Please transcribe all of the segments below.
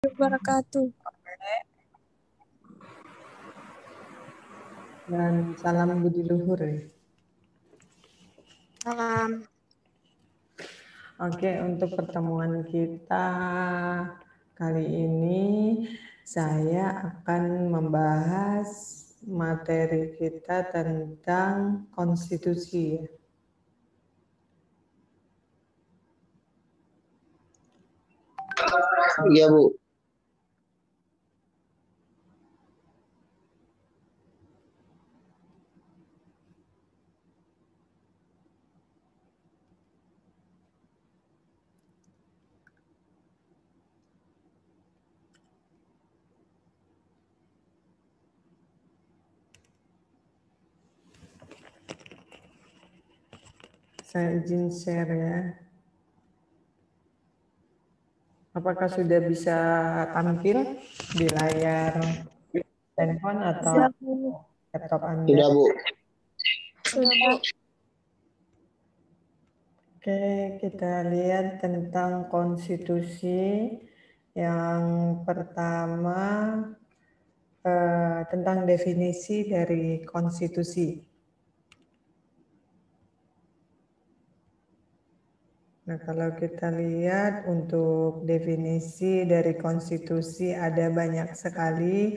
Wabarakatuh. Dan salam budi luhur. Salam. Oke, untuk pertemuan kita kali ini saya akan membahas materi kita tentang konstitusi. Iya, Bu. Saya izin share ya. Apakah sudah bisa tampil di layar handphone atau laptop Anda? Sudah, Bu. Sudah. Oke, kita lihat tentang konstitusi. Yang pertama tentang definisi dari konstitusi. Nah, kalau kita lihat untuk definisi dari konstitusi ada banyak sekali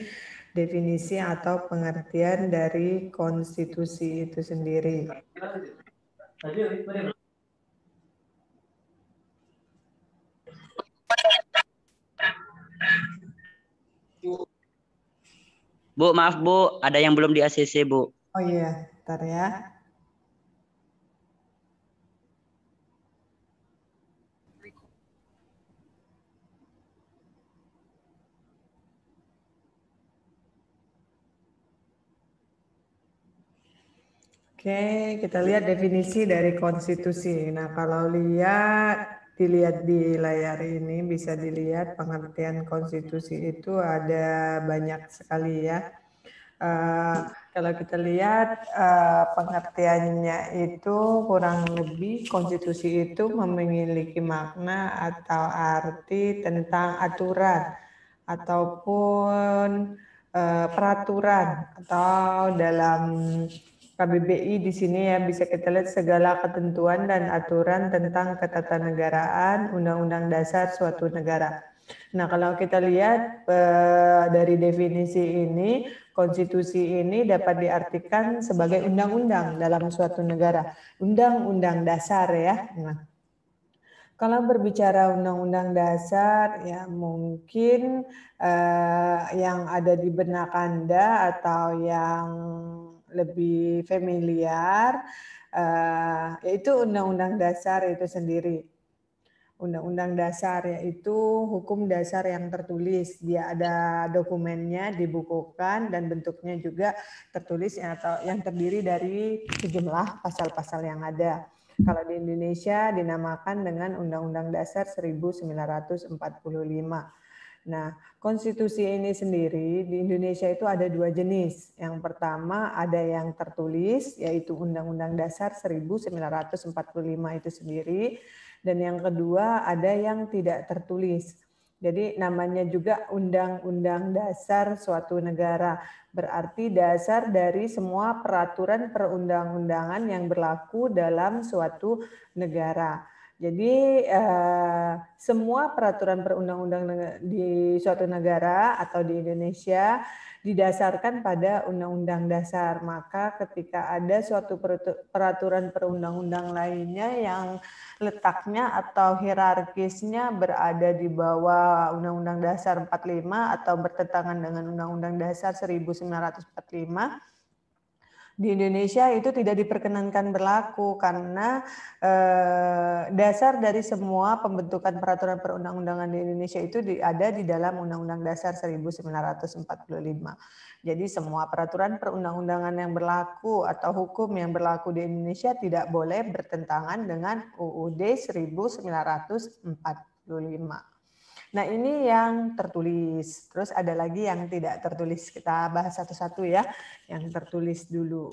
definisi atau pengertian dari konstitusi itu sendiri. Bu, maaf Bu, ada yang belum di ACC Bu. Oh iya, bentar ya. Oke, kita lihat definisi dari konstitusi. Nah, kalau dilihat di layar ini bisa dilihat pengertian konstitusi itu ada banyak sekali ya. Kalau kita lihat pengertiannya itu kurang lebih konstitusi itu memiliki makna atau arti tentang aturan ataupun peraturan atau dalam KBBI di sini ya bisa kita lihat segala ketentuan dan aturan tentang ketatanegaraan undang-undang dasar suatu negara. Nah, kalau kita lihat dari definisi ini, konstitusi ini dapat diartikan sebagai undang-undang dalam suatu negara, undang-undang dasar ya. Nah, kalau berbicara undang-undang dasar ya mungkin yang ada di benak Anda atau yang lebih familiar yaitu undang-undang dasar itu sendiri. Undang-undang dasar yaitu hukum dasar yang tertulis, dia ada dokumennya dibukukan dan bentuknya juga tertulis atau yang terdiri dari sejumlah pasal-pasal yang ada. Kalau di Indonesia dinamakan dengan Undang-Undang Dasar 1945. Nah, konstitusi ini sendiri di Indonesia itu ada dua jenis. Yang pertama ada yang tertulis, yaitu Undang-Undang Dasar 1945 itu sendiri. Dan yang kedua ada yang tidak tertulis. Jadi namanya juga Undang-Undang Dasar suatu negara. Berarti dasar dari semua peraturan perundang-undangan yang berlaku dalam suatu negara. Jadi semua peraturan perundang-undangan di suatu negara atau di Indonesia didasarkan pada undang-undang dasar. Maka ketika ada suatu peraturan perundang-undang lainnya yang letaknya atau hierarkisnya berada di bawah Undang-Undang Dasar 45 atau bertentangan dengan Undang-Undang Dasar 1945, di Indonesia itu tidak diperkenankan berlaku karena dasar dari semua pembentukan peraturan perundang-undangan di Indonesia itu ada di dalam Undang-Undang Dasar 1945. Jadi semua peraturan perundang-undangan yang berlaku atau hukum yang berlaku di Indonesia tidak boleh bertentangan dengan UUD 1945. Nah, ini yang tertulis. Terus ada lagi yang tidak tertulis. Kita bahas satu-satu ya. Yang tertulis dulu.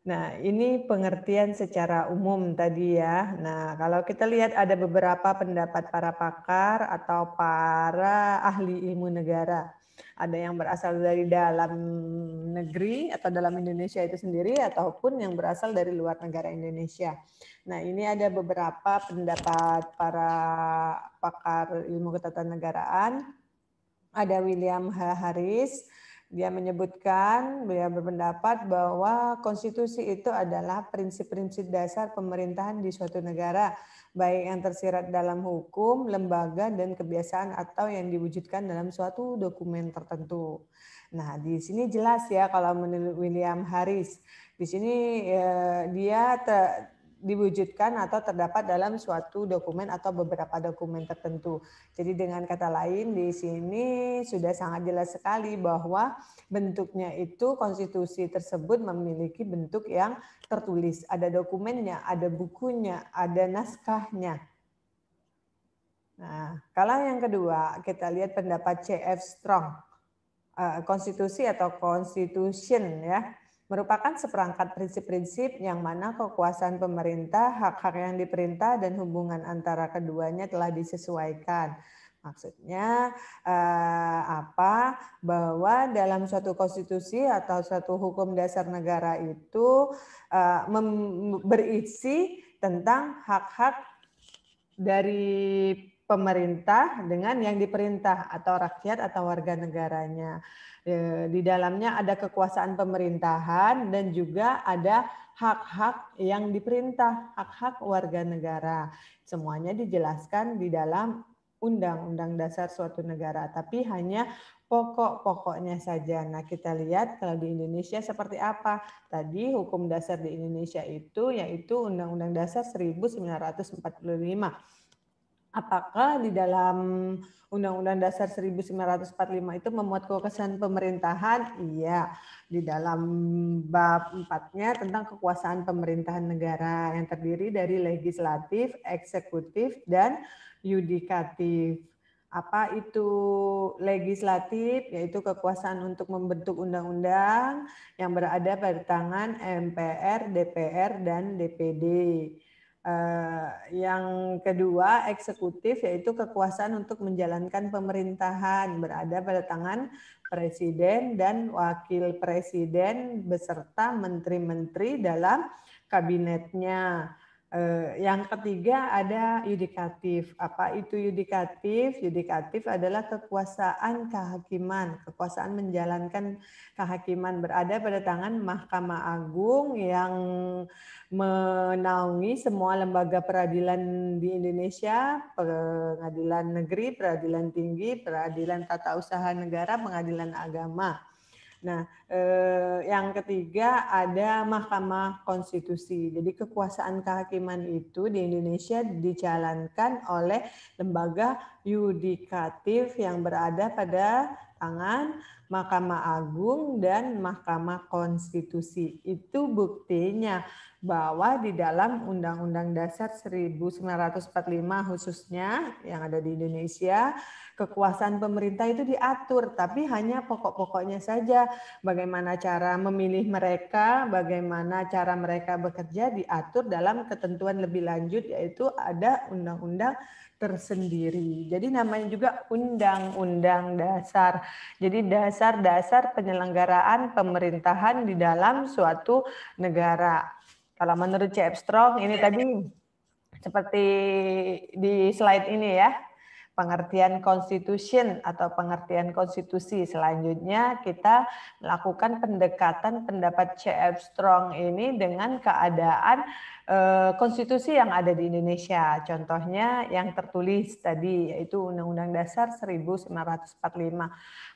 Nah, ini pengertian secara umum tadi ya. Nah, kalau kita lihat ada beberapa pendapat para pakar atau para ahli ilmu negara. Ada yang berasal dari dalam negeri atau dalam Indonesia itu sendiri ataupun yang berasal dari luar negara Indonesia. Nah, ini ada beberapa pendapat para pakar ilmu ketatanegaraan. Ada William H. Harris. Dia menyebutkan, beliau berpendapat bahwa konstitusi itu adalah prinsip-prinsip dasar pemerintahan di suatu negara, baik yang tersirat dalam hukum, lembaga, dan kebiasaan atau yang diwujudkan dalam suatu dokumen tertentu. Nah, di sini jelas ya kalau menurut William Harris. Di sini dia diwujudkan atau terdapat dalam suatu dokumen atau beberapa dokumen tertentu. Jadi dengan kata lain di sini sudah sangat jelas sekali bahwa bentuknya itu konstitusi tersebut memiliki bentuk yang tertulis. Ada dokumennya, ada bukunya, ada naskahnya. Nah, kalau yang kedua kita lihat pendapat C.F. Strong. Konstitusi atau constitution ya. Merupakan seperangkat prinsip-prinsip yang mana kekuasaan pemerintah, hak-hak yang diperintah, dan hubungan antara keduanya telah disesuaikan. Maksudnya apa? Bahwa dalam suatu konstitusi atau suatu hukum dasar negara itu berisi tentang hak-hak dari pemerintah dengan yang diperintah atau rakyat atau warga negaranya. Di dalamnya ada kekuasaan pemerintahan dan juga ada hak-hak yang diperintah, hak-hak warga negara. Semuanya dijelaskan di dalam Undang-Undang Dasar suatu negara, tapi hanya pokok-pokoknya saja. Nah, kita lihat kalau di Indonesia seperti apa. Tadi hukum dasar di Indonesia itu yaitu Undang-Undang Dasar 1945. Apakah di dalam Undang-Undang Dasar 1945 itu memuat kekuasaan pemerintahan? Iya. Di dalam bab 4-nya tentang kekuasaan pemerintahan negara yang terdiri dari legislatif, eksekutif, dan yudikatif. Apa itu legislatif? Yaitu kekuasaan untuk membentuk undang-undang yang berada pada tangan MPR, DPR, dan DPD. Yang kedua, eksekutif, yaitu kekuasaan untuk menjalankan pemerintahan berada pada tangan presiden dan wakil presiden beserta menteri-menteri dalam kabinetnya. Yang ketiga ada yudikatif. Apa itu yudikatif? Yudikatif adalah kekuasaan kehakiman, kekuasaan menjalankan kehakiman berada pada tangan Mahkamah Agung yang menaungi semua lembaga peradilan di Indonesia, pengadilan negeri, peradilan tinggi, peradilan tata usaha negara, pengadilan agama. Nah, yang ketiga ada Mahkamah Konstitusi. Jadi kekuasaan kehakiman itu di Indonesia dijalankan oleh lembaga yudikatif yang berada pada tangan Mahkamah Agung dan Mahkamah Konstitusi. Itu buktinya bahwa di dalam Undang-Undang Dasar 1945 khususnya yang ada di Indonesia, kekuasaan pemerintah itu diatur, tapi hanya pokok-pokoknya saja. Bagaimana cara memilih mereka, bagaimana cara mereka bekerja diatur dalam ketentuan lebih lanjut, yaitu ada undang-undang tersendiri. Jadi namanya juga Undang-Undang Dasar. Jadi dasar-dasar penyelenggaraan pemerintahan di dalam suatu negara. Kalau menurut C.F. Strong, ini tadi seperti di slide ini ya, pengertian constitution atau pengertian konstitusi. Selanjutnya kita melakukan pendekatan pendapat C.F. Strong ini dengan keadaan konstitusi yang ada di Indonesia. Contohnya yang tertulis tadi yaitu Undang-Undang Dasar 1945.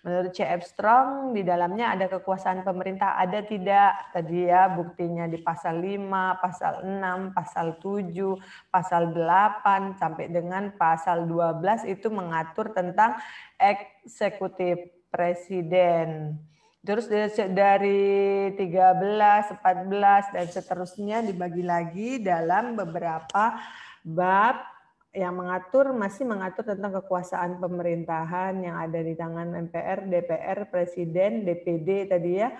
Menurut C.F. Strong di dalamnya ada kekuasaan pemerintah, ada tidak? Tadi ya buktinya di pasal 5, pasal 6, pasal 7, pasal 8 sampai dengan pasal 12 itu mengatur tentang eksekutif presiden. Terus dari 13, 14 dan seterusnya dibagi lagi dalam beberapa bab yang masih mengatur tentang kekuasaan pemerintahan yang ada di tangan MPR, DPR, Presiden, DPD tadi ya.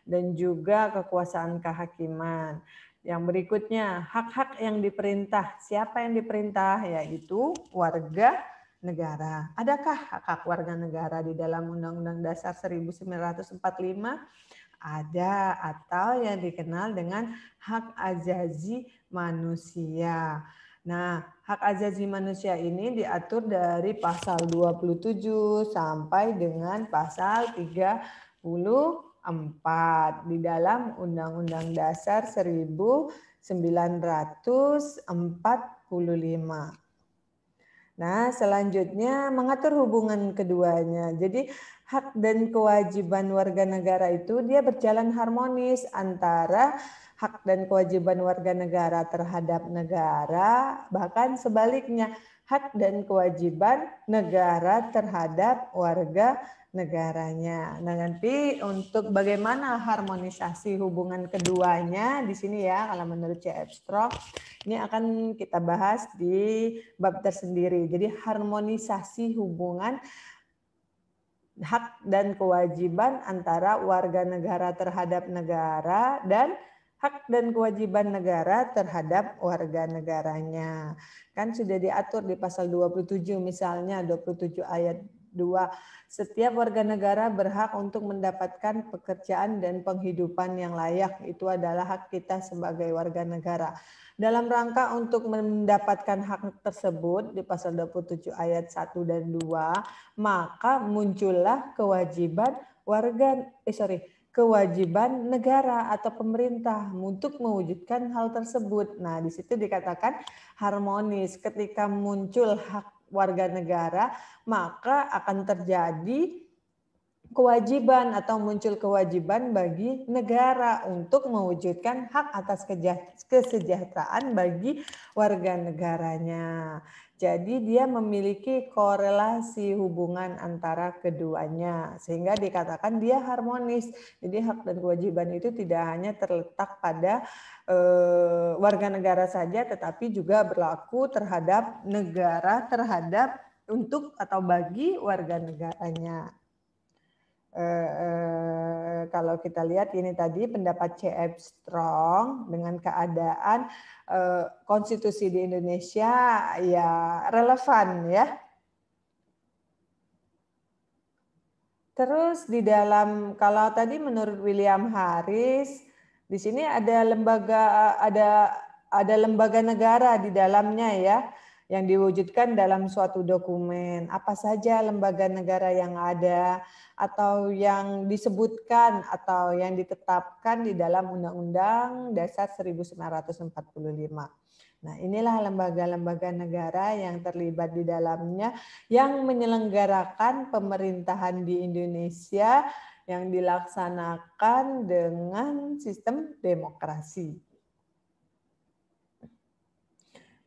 dan juga kekuasaan kehakiman. Yang berikutnya, hak-hak yang diperintah. Siapa yang diperintah? Yaitu warga negara. Adakah hak-hak warga negara di dalam Undang-Undang Dasar 1945? Ada, atau yang dikenal dengan hak azazi manusia. Nah, hak azazi manusia ini diatur dari pasal 27 sampai dengan pasal 34 di dalam Undang-Undang Dasar 1945. Nah, selanjutnya mengatur hubungan keduanya. Jadi hak dan kewajiban warga negara itu dia berjalan harmonis antara hak dan kewajiban warga negara terhadap negara, bahkan sebaliknya hak dan kewajiban negara terhadap warga negaranya. Nah, nanti untuk bagaimana harmonisasi hubungan keduanya di sini ya, kalau menurut C.F. Strong, ini akan kita bahas di bab tersendiri. Jadi harmonisasi hubungan hak dan kewajiban antara warga negara terhadap negara dan hak dan kewajiban negara terhadap warga negaranya. Kan sudah diatur di pasal 27 misalnya 27 ayat 2. Setiap warga negara berhak untuk mendapatkan pekerjaan dan penghidupan yang layak. Itu adalah hak kita sebagai warga negara. Dalam rangka untuk mendapatkan hak tersebut di pasal 27 ayat 1 dan 2, maka muncullah kewajiban kewajiban negara atau pemerintah untuk mewujudkan hal tersebut. Nah, di situ dikatakan harmonis. Ketika muncul hak warga negara, maka akan terjadi kewajiban atau muncul kewajiban bagi negara untuk mewujudkan hak atas kesejahteraan bagi warga negaranya. Jadi dia memiliki korelasi hubungan antara keduanya sehingga dikatakan dia harmonis. Jadi hak dan kewajiban itu tidak hanya terletak pada warga negara saja, tetapi juga berlaku terhadap negara, terhadap untuk atau bagi warga negaranya. Kalau kita lihat ini tadi pendapat C.F. Strong dengan keadaan konstitusi di Indonesia ya relevan ya. Terus di dalam kalau tadi menurut William Harris di sini ada lembaga negara di dalamnya ya yang diwujudkan dalam suatu dokumen. Apa saja lembaga negara yang ada atau yang disebutkan atau yang ditetapkan di dalam Undang-Undang Dasar 1945. Nah, inilah lembaga-lembaga negara yang terlibat di dalamnya yang menyelenggarakan pemerintahan di Indonesia yang dilaksanakan dengan sistem demokrasi.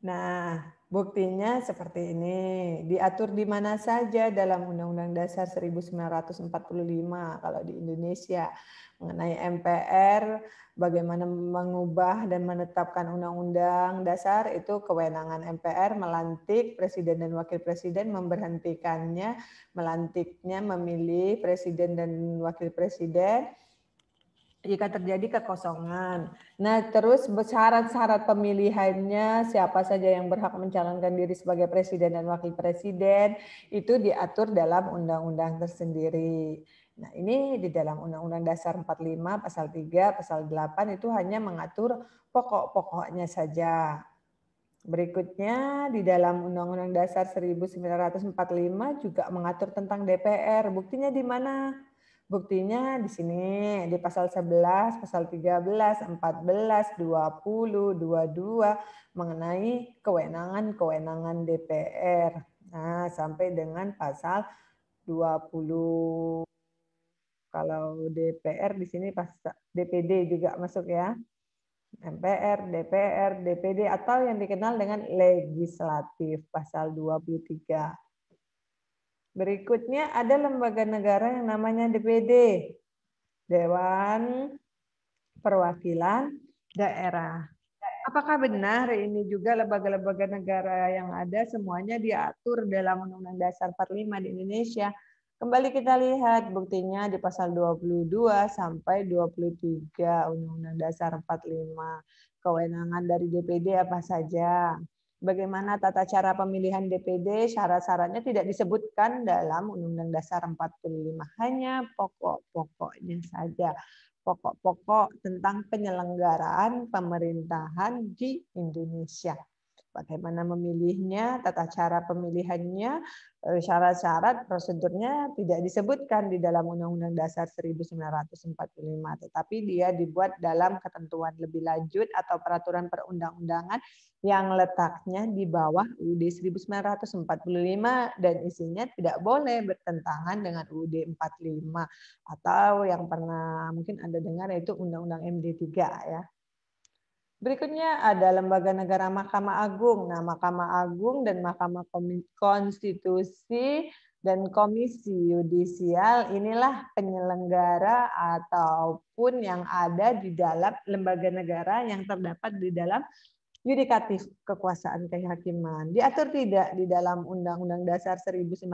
Nah, buktinya seperti ini. Diatur di mana saja dalam Undang-Undang Dasar 1945 kalau di Indonesia mengenai MPR, bagaimana mengubah dan menetapkan undang-undang dasar itu kewenangan MPR melantik presiden dan wakil presiden, memberhentikannya, melantiknya, memilih presiden dan wakil presiden jika terjadi kekosongan. Nah, terus syarat-syarat pemilihannya, siapa saja yang berhak mencalonkan diri sebagai presiden dan wakil presiden, itu diatur dalam undang-undang tersendiri. Nah, ini di dalam Undang-Undang Dasar 45, pasal 3, pasal 8 itu hanya mengatur pokok-pokoknya saja. Berikutnya di dalam Undang-Undang Dasar 1945 juga mengatur tentang DPR. Buktinya di mana? Buktinya di sini, di pasal 11, pasal 13, 14, 20, 22 mengenai kewenangan-kewenangan DPR. Nah, sampai dengan pasal 20. Kalau DPR di sini pas DPD juga masuk ya. MPR, DPR, DPD atau yang dikenal dengan legislatif pasal 23. Berikutnya ada lembaga negara yang namanya DPD, Dewan Perwakilan Daerah. Apakah benar ini juga lembaga-lembaga negara yang ada semuanya diatur dalam Undang-Undang Dasar 45 di Indonesia? Kembali kita lihat buktinya di pasal 22 sampai 23 Undang-Undang Dasar 45. Kewenangan dari DPD apa saja? Bagaimana tata cara pemilihan DPD? Syarat-syaratnya tidak disebutkan dalam Undang-Undang Dasar 45. Hanya pokok-pokoknya saja. Pokok-pokok tentang penyelenggaraan pemerintahan di Indonesia. Bagaimana memilihnya, tata cara pemilihannya, syarat-syarat prosedurnya tidak disebutkan di dalam Undang-Undang Dasar 1945, tetapi dia dibuat dalam ketentuan lebih lanjut atau peraturan perundang-undangan yang letaknya di bawah UUD 1945 dan isinya tidak boleh bertentangan dengan UUD 45 atau yang pernah mungkin Anda dengar yaitu Undang-Undang MD3 ya. Berikutnya ada lembaga negara Mahkamah Agung. Nah, Mahkamah Agung dan Mahkamah Konstitusi dan Komisi Yudisial inilah penyelenggara ataupun yang ada di dalam lembaga negara yang terdapat di dalam yudikatif kekuasaan kehakiman. Diatur tidak di dalam Undang-Undang Dasar 1945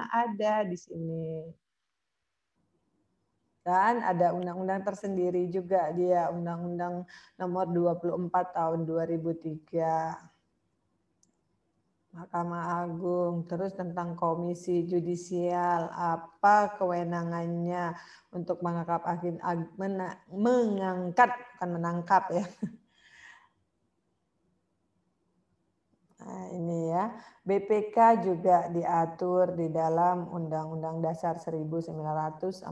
ada di sini. Dan ada undang-undang tersendiri juga dia Undang-Undang Nomor 24 Tahun 2003. Mahkamah Agung, terus tentang Komisi Yudisial, apa kewenangannya untuk mengangkat bukan menangkap ya. Nah, ini ya, BPK juga diatur di dalam Undang-Undang Dasar 1945.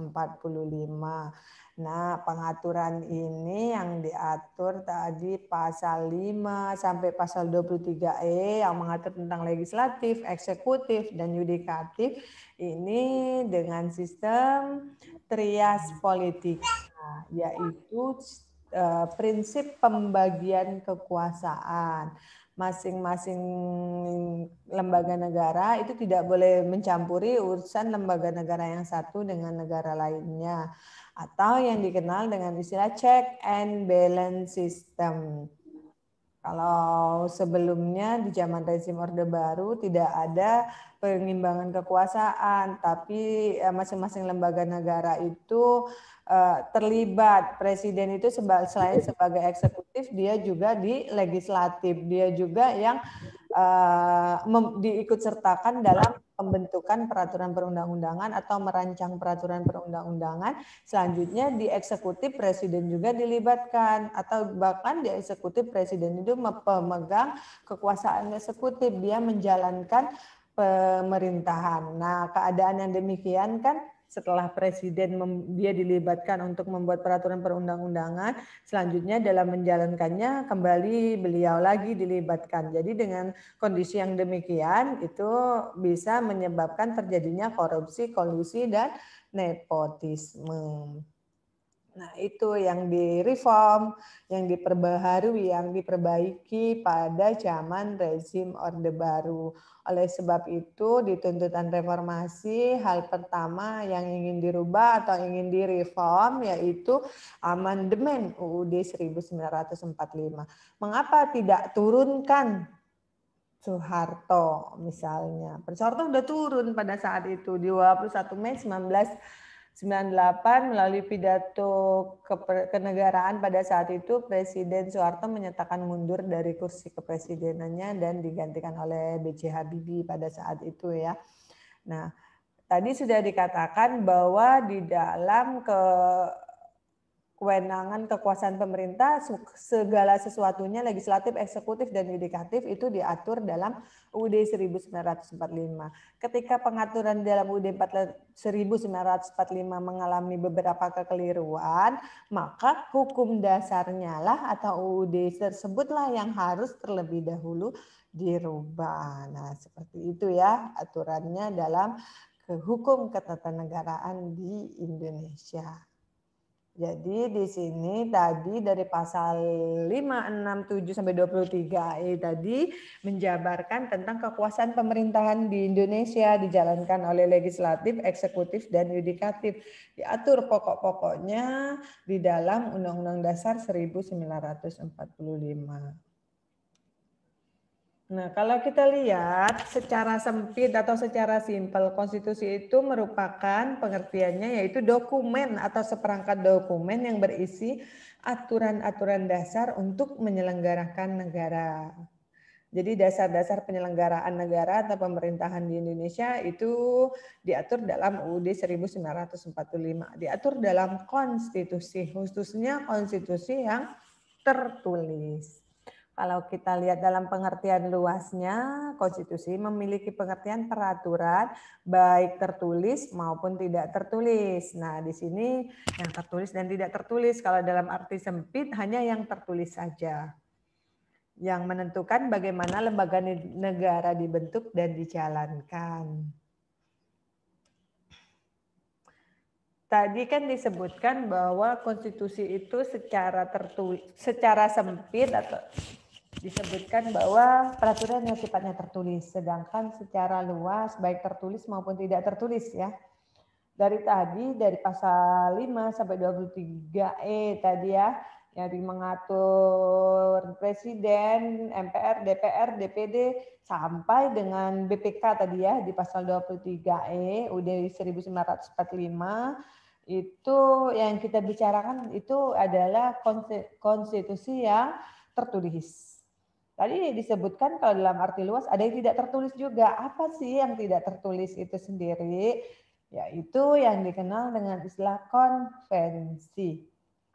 Nah, pengaturan ini yang diatur tadi pasal 5 sampai pasal 23E yang mengatur tentang legislatif, eksekutif, dan yudikatif ini dengan sistem trias politik, yaitu prinsip pembagian kekuasaan. Masing-masing lembaga negara itu tidak boleh mencampuri urusan lembaga negara yang satu dengan negara lainnya atau yang dikenal dengan istilah check and balance system. Kalau sebelumnya di zaman rezim Orde Baru tidak ada pengimbangan kekuasaan, tapi masing-masing lembaga negara itu terlibat. Presiden itu selain sebagai eksekutif, dia juga di legislatif, dia juga yang diikutsertakan dalam pembentukan peraturan perundang-undangan atau merancang peraturan perundang-undangan. Selanjutnya di eksekutif presiden juga dilibatkan atau bahkan di eksekutif presiden itu memegang kekuasaan eksekutif, dia menjalankan pemerintahan. Nah, keadaan yang demikian kan setelah presiden dia dilibatkan untuk membuat peraturan perundang-undangan, selanjutnya dalam menjalankannya kembali beliau lagi dilibatkan. Jadi dengan kondisi yang demikian itu bisa menyebabkan terjadinya korupsi, kolusi, dan nepotisme. Nah, itu yang direform, yang diperbaharui, yang diperbaiki pada zaman rezim Orde Baru. Oleh sebab itu, di tuntutan reformasi, hal pertama yang ingin dirubah atau ingin direform yaitu amandemen UUD 1945. Mengapa tidak turunkan Soeharto misalnya? Soeharto sudah turun pada saat itu di 21 Mei 1998 melalui pidato kenegaraan pada saat itu Presiden Soeharto menyatakan mundur dari kursi kepresidenannya dan digantikan oleh B.J. Habibie pada saat itu ya. Nah, tadi sudah dikatakan bahwa di dalam kewenangan kekuasaan pemerintah segala sesuatunya legislatif, eksekutif, dan yudikatif itu diatur dalam UUD 1945. Ketika pengaturan dalam UUD 1945 mengalami beberapa kekeliruan, maka hukum dasarnya lah atau UUD tersebutlah yang harus terlebih dahulu dirubah. Nah, seperti itu ya aturannya dalam hukum ketatanegaraan di Indonesia. Jadi di sini tadi dari pasal 5, 6, 7 sampai 23 tadi menjabarkan tentang kekuasaan pemerintahan di Indonesia dijalankan oleh legislatif, eksekutif, dan yudikatif. Diatur pokok-pokoknya di dalam Undang-Undang Dasar 1945. Nah, kalau kita lihat secara sempit atau secara simpel, konstitusi itu merupakan pengertiannya yaitu dokumen atau seperangkat dokumen yang berisi aturan-aturan dasar untuk menyelenggarakan negara. Jadi dasar-dasar penyelenggaraan negara atau pemerintahan di Indonesia itu diatur dalam UUD 1945, diatur dalam konstitusi, khususnya konstitusi yang tertulis. Kalau kita lihat dalam pengertian luasnya, konstitusi memiliki pengertian peraturan baik tertulis maupun tidak tertulis. Nah, di sini yang tertulis dan tidak tertulis. Kalau dalam arti sempit hanya yang tertulis saja. Yang menentukan bagaimana lembaga negara dibentuk dan dijalankan. Tadi kan disebutkan bahwa konstitusi itu secara sempit atau disebutkan bahwa peraturan yang sifatnya tertulis, sedangkan secara luas baik tertulis maupun tidak tertulis ya. Dari pasal 5 sampai 23E tadi ya, yang mengatur presiden, MPR, DPR, DPD sampai dengan BPK tadi ya di pasal 23E UUD 1945 itu yang kita bicarakan itu adalah konstitusi yang tertulis. Tadi disebutkan kalau dalam arti luas ada yang tidak tertulis juga. Apa sih yang tidak tertulis itu sendiri? Yaitu yang dikenal dengan istilah konvensi.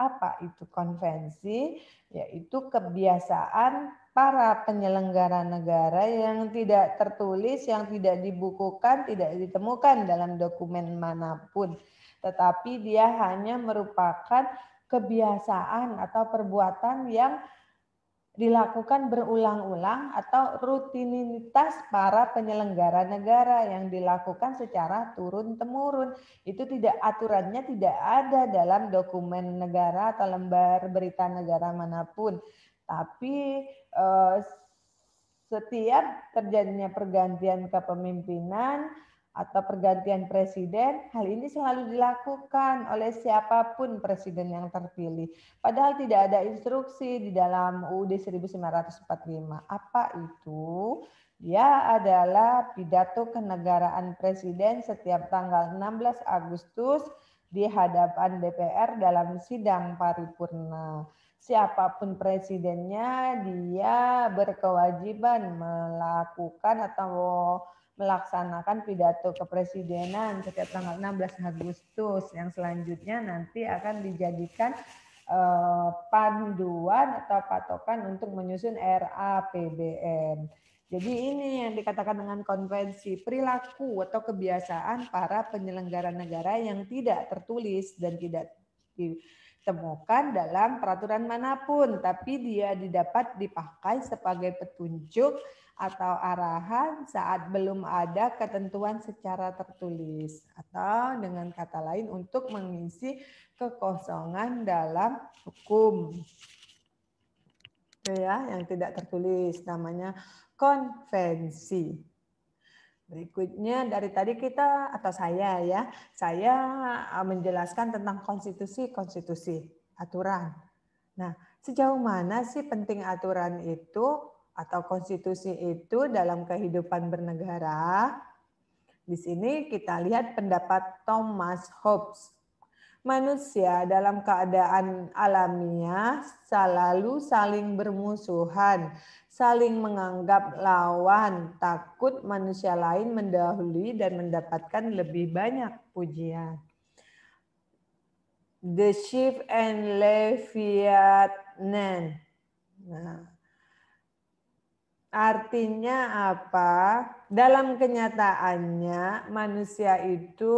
Apa itu konvensi? Yaitu kebiasaan para penyelenggara negara yang tidak tertulis, yang tidak dibukukan, tidak ditemukan dalam dokumen manapun. Tetapi dia hanya merupakan kebiasaan atau perbuatan yang dilakukan berulang-ulang atau rutinitas para penyelenggara negara yang dilakukan secara turun-temurun. Itu aturannya tidak ada dalam dokumen negara atau lembar berita negara manapun. Tapi setiap terjadinya pergantian kepemimpinan atau pergantian presiden, hal ini selalu dilakukan oleh siapapun presiden yang terpilih. Padahal tidak ada instruksi di dalam UUD 1945. Apa itu? Dia adalah pidato kenegaraan presiden setiap tanggal 16 Agustus di hadapan DPR dalam sidang paripurna. Siapapun presidennya, dia berkewajiban melakukan atau melaksanakan pidato kepresidenan setiap tanggal 16 Agustus yang selanjutnya nanti akan dijadikan panduan atau patokan untuk menyusun RAPBN. Jadi ini yang dikatakan dengan konvensi, perilaku atau kebiasaan para penyelenggara negara yang tidak tertulis dan tidak ditemukan dalam peraturan manapun, tapi dia didapat dipakai sebagai petunjuk atau arahan saat belum ada ketentuan secara tertulis, atau dengan kata lain untuk mengisi kekosongan dalam hukum. Itu ya, yang tidak tertulis namanya konvensi. Berikutnya dari tadi kita atau saya menjelaskan tentang konstitusi, aturan. Nah, sejauh mana sih penting aturan itu atau konstitusi itu dalam kehidupan bernegara? Di sini kita lihat pendapat Thomas Hobbes. Manusia dalam keadaan alamiah selalu saling bermusuhan, saling menganggap lawan, takut manusia lain mendahului dan mendapatkan lebih banyak pujian. The Sheep and Leviathan. Nah, artinya apa? Dalam kenyataannya manusia itu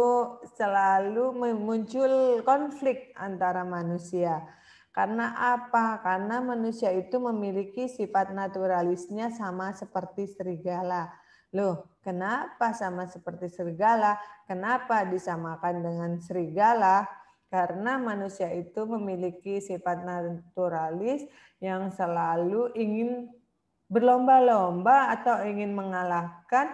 selalu muncul konflik antara manusia. Karena apa? Karena manusia itu memiliki sifat naturalisnya sama seperti serigala. Loh, kenapa sama seperti serigala? Kenapa disamakan dengan serigala? Karena manusia itu memiliki sifat naturalis yang selalu ingin berlomba-lomba atau ingin mengalahkan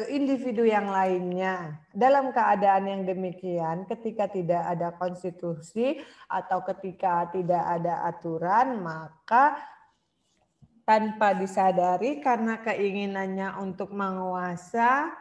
individu yang lainnya. Dalam keadaan yang demikian, ketika tidak ada konstitusi atau ketika tidak ada aturan, maka tanpa disadari karena keinginannya untuk menguasa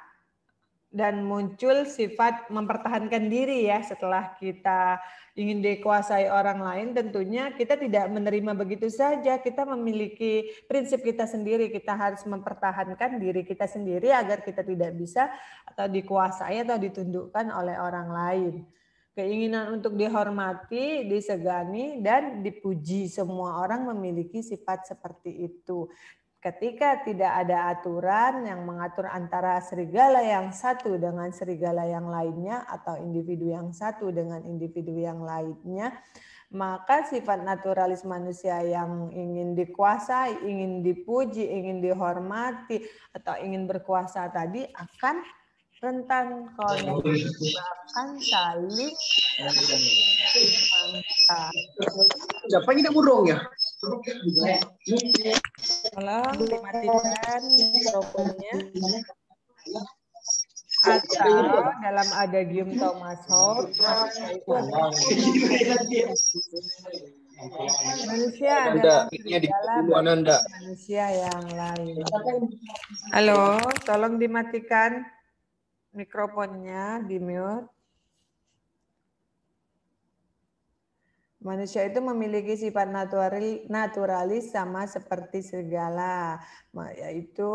dan muncul sifat mempertahankan diri ya setelah kita ingin dikuasai orang lain, tentunya kita tidak menerima begitu saja. Kita memiliki prinsip kita sendiri, kita harus mempertahankan diri kita sendiri agar kita tidak bisa atau dikuasai atau ditundukkan oleh orang lain. Keinginan untuk dihormati, disegani, dan dipuji, semua orang memiliki sifat seperti itu. Ketika tidak ada aturan yang mengatur antara serigala yang satu dengan serigala yang lainnya atau individu yang satu dengan individu yang lainnya, maka sifat naturalis manusia yang ingin dikuasai, ingin dipuji, ingin dihormati, atau ingin berkuasa tadi akan rentan konflik, bahkan saling mantap. Siapa ini burung ya? Tolong dimatikan mikrofonnya. Atau dalam adagium Thomas Hobbes, manusia adalah serigala bagi manusia yang lain. Halo, tolong dimatikan mikrofonnya, di mute. Manusia itu memiliki sifat naturalis sama seperti serigala, yaitu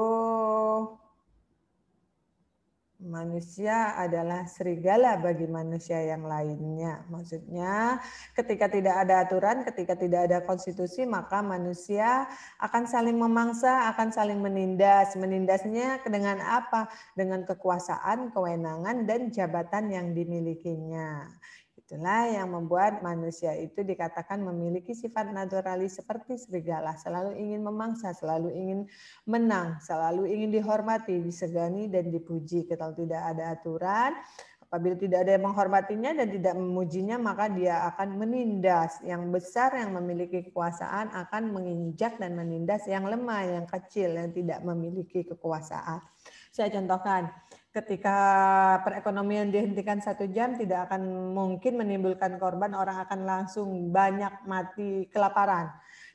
manusia adalah serigala bagi manusia yang lainnya. Maksudnya ketika tidak ada aturan, ketika tidak ada konstitusi, maka manusia akan saling memangsa, akan saling menindas. Menindasnya dengan apa? Dengan kekuasaan, kewenangan, dan jabatan yang dimilikinya. Itulah yang membuat manusia itu dikatakan memiliki sifat naturalis seperti serigala, selalu ingin memangsa, selalu ingin menang, selalu ingin dihormati, disegani, dan dipuji. Kalau tidak ada aturan, apabila tidak ada yang menghormatinya dan tidak memujinya, maka dia akan menindas. Yang besar yang memiliki kekuasaan akan menginjak dan menindas yang lemah, yang kecil, yang tidak memiliki kekuasaan. Saya contohkan, ketika perekonomian dihentikan 1 jam, tidak akan mungkin menimbulkan korban, orang akan langsung banyak mati kelaparan.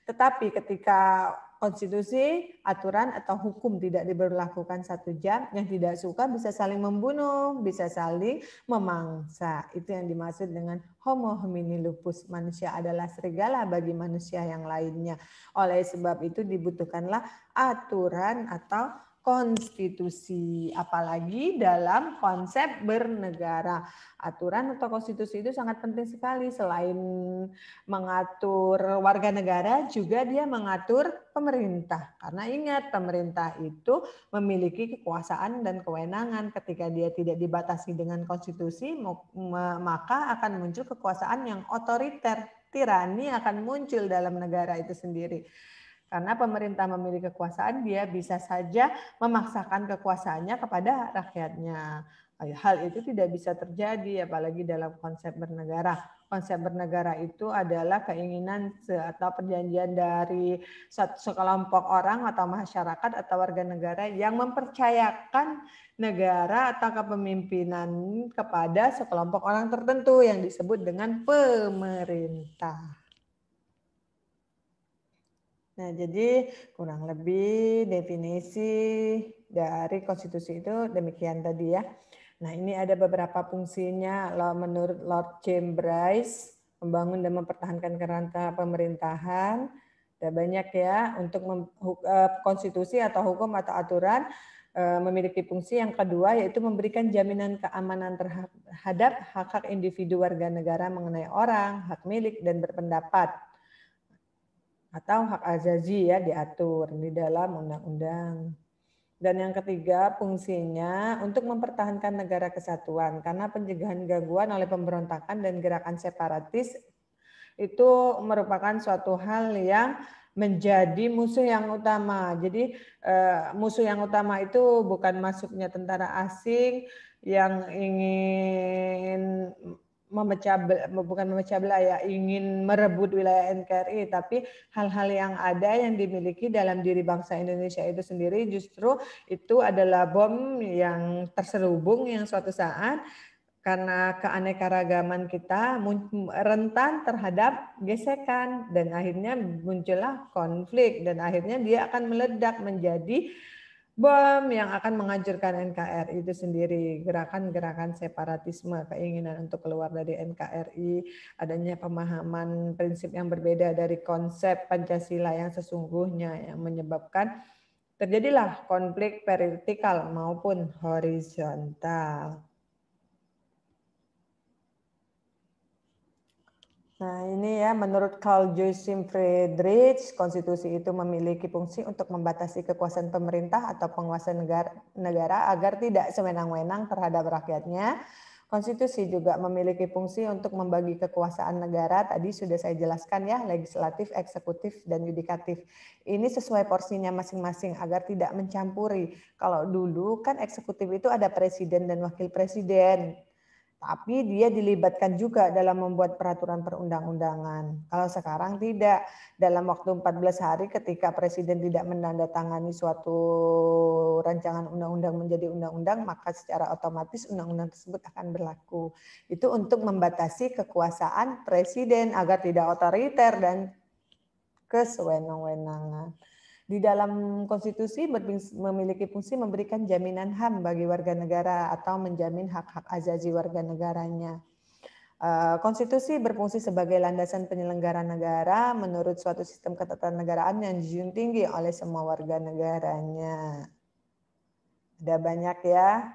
Tetapi ketika konstitusi, aturan, atau hukum tidak diberlakukan 1 jam, yang tidak suka bisa saling membunuh, bisa saling memangsa. Itu yang dimaksud dengan homo homini lupus. Manusia adalah serigala bagi manusia yang lainnya. Oleh sebab itu dibutuhkanlah aturan atau konstitusi, apalagi dalam konsep bernegara. Aturan atau konstitusi itu sangat penting sekali. Selain mengatur warga negara, juga dia mengatur pemerintah. Karena ingat, pemerintah itu memiliki kekuasaan dan kewenangan. Ketika dia tidak dibatasi dengan konstitusi, maka akan muncul kekuasaan yang otoriter. Tirani akan muncul dalam negara itu sendiri. Karena pemerintah memiliki kekuasaan, dia bisa saja memaksakan kekuasaannya kepada rakyatnya. Hal itu tidak bisa terjadi, apalagi dalam konsep bernegara. Konsep bernegara itu adalah keinginan atau perjanjian dari sekelompok orang atau masyarakat atau warga negara yang mempercayakan negara atau kepemimpinan kepada sekelompok orang tertentu yang disebut dengan pemerintah. Nah, jadi kurang lebih definisi dari konstitusi itu demikian tadi ya. Nah, ini ada beberapa fungsinya menurut Lord James Bryce, membangun dan mempertahankan kerangka pemerintahan. Ada banyak ya, untuk konstitusi atau hukum atau aturan memiliki fungsi yang kedua, yaitu memberikan jaminan keamanan terhadap hak-hak individu warga negara mengenai orang, hak milik, dan berpendapat. Atau hak azazi ya diatur di dalam undang-undang. Dan yang ketiga, fungsinya untuk mempertahankan negara kesatuan, karena pencegahan gangguan oleh pemberontakan dan gerakan separatis itu merupakan suatu hal yang menjadi musuh yang utama. Jadi musuh yang utama itu bukan masuknya tentara asing yang ingin bukan memecah belah ya, ingin merebut wilayah NKRI, tapi hal-hal yang ada yang dimiliki dalam diri bangsa Indonesia itu sendiri, justru itu adalah bom yang terselubung yang suatu saat karena keanekaragaman kita rentan terhadap gesekan dan akhirnya muncullah konflik dan akhirnya dia akan meledak menjadi bom yang akan menghancurkan NKRI itu sendiri. Gerakan-gerakan separatisme, keinginan untuk keluar dari NKRI, adanya pemahaman prinsip yang berbeda dari konsep Pancasila yang sesungguhnya yang menyebabkan terjadilah konflik vertikal maupun horizontal. Nah ini ya, menurut Carl Joachim Friedrich, konstitusi itu memiliki fungsi untuk membatasi kekuasaan pemerintah atau penguasa negara agar tidak sewenang-wenang terhadap rakyatnya. Konstitusi juga memiliki fungsi untuk membagi kekuasaan negara, tadi sudah saya jelaskan ya, legislatif, eksekutif, dan yudikatif. Ini sesuai porsinya masing-masing agar tidak mencampuri. Kalau dulu kan eksekutif itu ada presiden dan wakil presiden. Tapi dia dilibatkan juga dalam membuat peraturan perundang-undangan. Kalau sekarang tidak, dalam waktu 14 hari ketika presiden tidak menandatangani suatu rancangan undang-undang menjadi undang-undang, maka secara otomatis undang-undang tersebut akan berlaku. Itu untuk membatasi kekuasaan presiden agar tidak otoriter dan kesewenang-wenangan. Di dalam konstitusi memiliki fungsi memberikan jaminan HAM bagi warga negara atau menjamin hak-hak azazi warga negaranya. Konstitusi berfungsi sebagai landasan penyelenggara negara menurut suatu sistem ketatanegaraan yang dijunjung tinggi oleh semua warga negaranya. Ada banyak ya.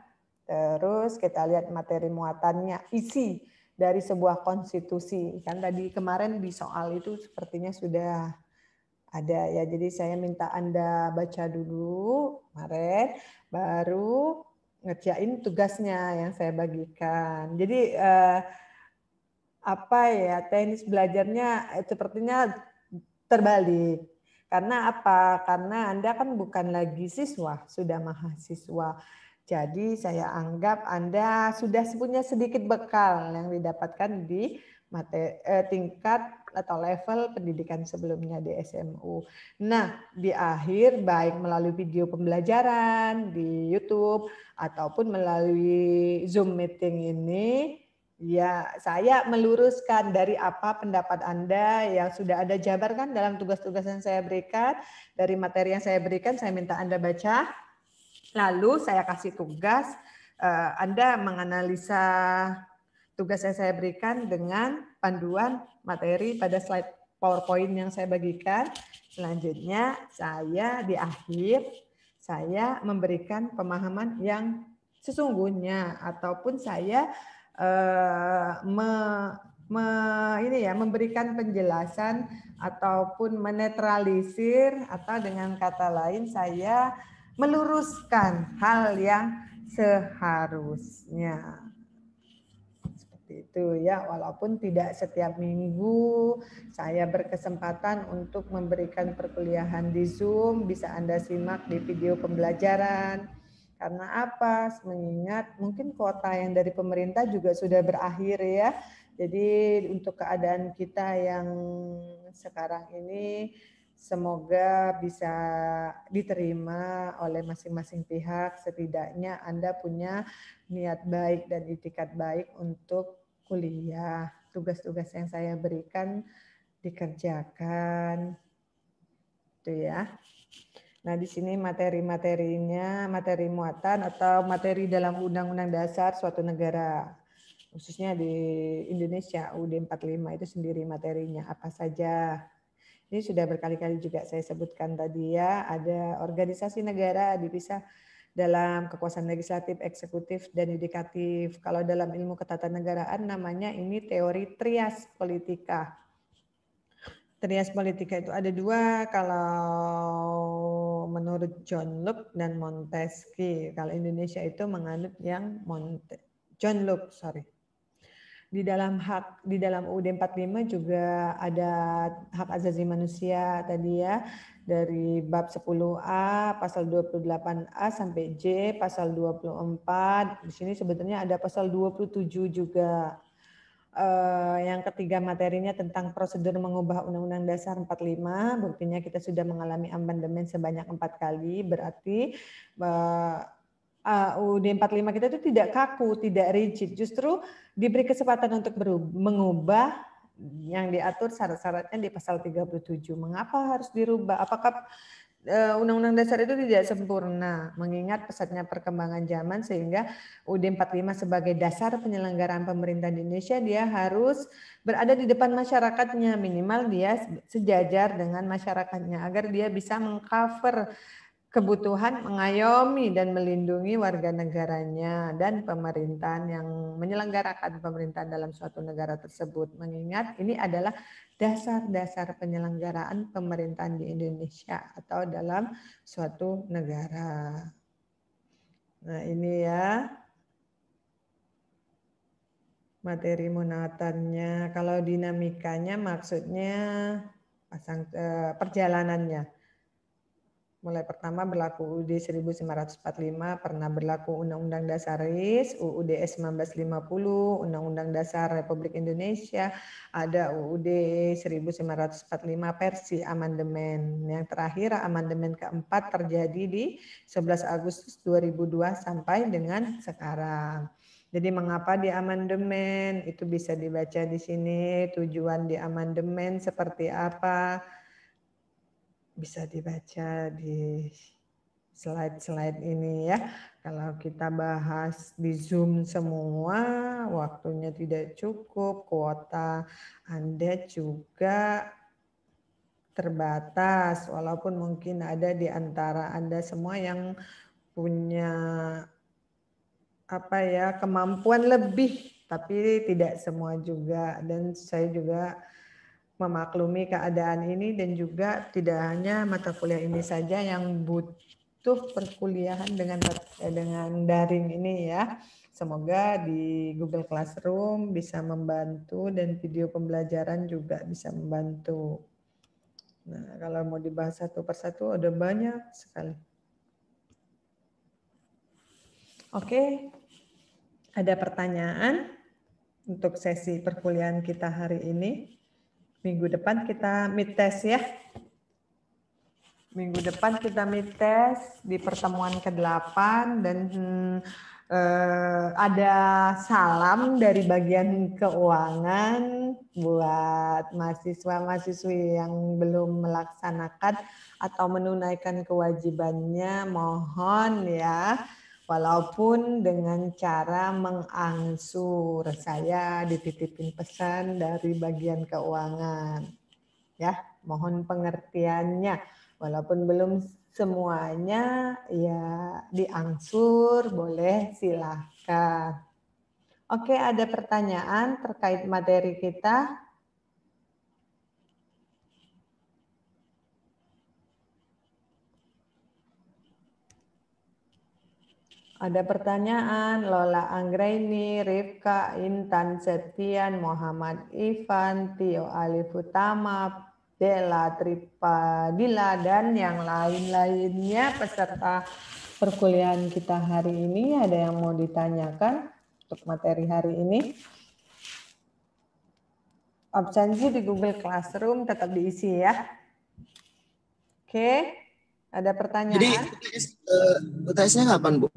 Terus kita lihat materi muatannya, isi dari sebuah konstitusi. Kan tadi kemarin di soal itu sepertinya sudah ada ya, jadi saya minta Anda baca dulu kemarin, baru ngerjain tugasnya yang saya bagikan. Jadi apa ya, teknis belajarnya sepertinya terbalik. Karena apa? Karena Anda kan bukan lagi siswa, sudah mahasiswa. Jadi saya anggap Anda sudah punya sedikit bekal yang didapatkan di tingkat atau level pendidikan sebelumnya di SMU. Nah, di akhir baik melalui video pembelajaran di YouTube ataupun melalui Zoom meeting ini, ya saya meluruskan dari apa pendapat Anda yang sudah Anda jabarkan dalam tugas-tugas yang saya berikan, dari materi yang saya berikan, saya minta Anda baca, lalu saya kasih tugas, Anda menganalisa tugas yang saya berikan dengan panduan materi pada slide PowerPoint yang saya bagikan. Selanjutnya saya di akhir saya memberikan pemahaman yang sesungguhnya ataupun saya memberikan penjelasan ataupun menetralisir atau dengan kata lain saya meluruskan hal yang seharusnya. Itu ya, walaupun tidak setiap minggu saya berkesempatan untuk memberikan perkuliahan di Zoom, bisa Anda simak di video pembelajaran. Karena apa? Mengingat mungkin kuota yang dari pemerintah juga sudah berakhir ya. Jadi untuk keadaan kita yang sekarang ini semoga bisa diterima oleh masing-masing pihak. Setidaknya Anda punya niat baik dan itikat baik untuk kuliah. Tugas-tugas yang saya berikan dikerjakan. Itu ya. Nah, di sini materi-materinya, materi muatan atau materi dalam Undang-Undang Dasar suatu negara. Khususnya di Indonesia, UUD 45 itu sendiri materinya apa saja. Ini sudah berkali-kali juga saya sebutkan tadi ya, ada organisasi negara dipisah dalam kekuasaan legislatif, eksekutif, dan yudikatif. Kalau dalam ilmu ketatanegaraan namanya ini teori trias politika. Trias politika itu ada dua, kalau menurut John Locke dan Montesquieu. Kalau Indonesia itu menganut yang John Locke, sorry. Di dalam UUD 45 juga ada hak asasi manusia tadi ya, dari bab 10A pasal 28A sampai J pasal 24. Di sini sebetulnya ada pasal 27 juga. Yang ketiga materinya tentang prosedur mengubah Undang-Undang Dasar 45. Buktinya kita sudah mengalami amandemen sebanyak 4 kali, berarti UUD 45 kita itu tidak kaku, tidak rigid. Justru diberi kesempatan untuk mengubah yang diatur syarat-syaratnya di pasal 37. Mengapa harus dirubah? Apakah Undang-Undang Dasar itu tidak sempurna, mengingat pesatnya perkembangan zaman sehingga UUD 45 sebagai dasar penyelenggaraan pemerintahan di Indonesia dia harus berada di depan masyarakatnya, minimal dia sejajar dengan masyarakatnya agar dia bisa mengcover kebutuhan mengayomi dan melindungi warga negaranya dan pemerintahan yang menyelenggarakan pemerintahan dalam suatu negara tersebut. Mengingat ini adalah dasar-dasar penyelenggaraan pemerintahan di Indonesia atau dalam suatu negara. Nah, ini ya materi munawatannya. Kalau dinamikanya maksudnya perjalanannya. Mulai pertama berlaku UUD 1945, pernah berlaku Undang-Undang Dasar RIS, UUD 1950, Undang-Undang Dasar Republik Indonesia, ada UUD 1945 versi amandemen. Yang terakhir amandemen keempat terjadi di 11 Agustus 2002 sampai dengan sekarang. Jadi mengapa di amandemen? Itu bisa dibaca di sini, tujuan di amandemen seperti apa? Bisa dibaca di slide-slide ini ya. Kalau kita bahas di Zoom semua, waktunya tidak cukup, kuota Anda juga terbatas, walaupun mungkin ada di antara Anda semua yang punya kemampuan lebih, tapi tidak semua juga. Dan saya juga memaklumi keadaan ini dan juga tidak hanya mata kuliah ini saja yang butuh perkuliahan dengan daring ini ya. Semoga di Google Classroom bisa membantu dan video pembelajaran juga bisa membantu. Nah, kalau mau dibahas satu persatu ada banyak sekali. Oke, ada pertanyaan untuk sesi perkuliahan kita hari ini? Minggu depan kita meet test ya. Minggu depan kita meet test di pertemuan ke-8 dan ada salam dari bagian keuangan buat mahasiswa-mahasiswi yang belum melaksanakan atau menunaikan kewajibannya, mohon ya. Walaupun dengan cara mengangsur, saya dititipin pesan dari bagian keuangan. Ya, mohon pengertiannya. Walaupun belum semuanya ya diangsur, boleh silahkan. Oke, ada pertanyaan terkait materi kita? Ada pertanyaan, Lola Anggraini, Rifka, Intan Septian, Muhammad Ivan, Tio Alif Utama, Bella Tripadila, dan yang lain-lainnya peserta perkuliahan kita hari ini. Ada yang mau ditanyakan untuk materi hari ini? Absensi di Google Classroom tetap diisi ya. Oke, ada pertanyaan? Jadi UTS-nya kapan, Bu?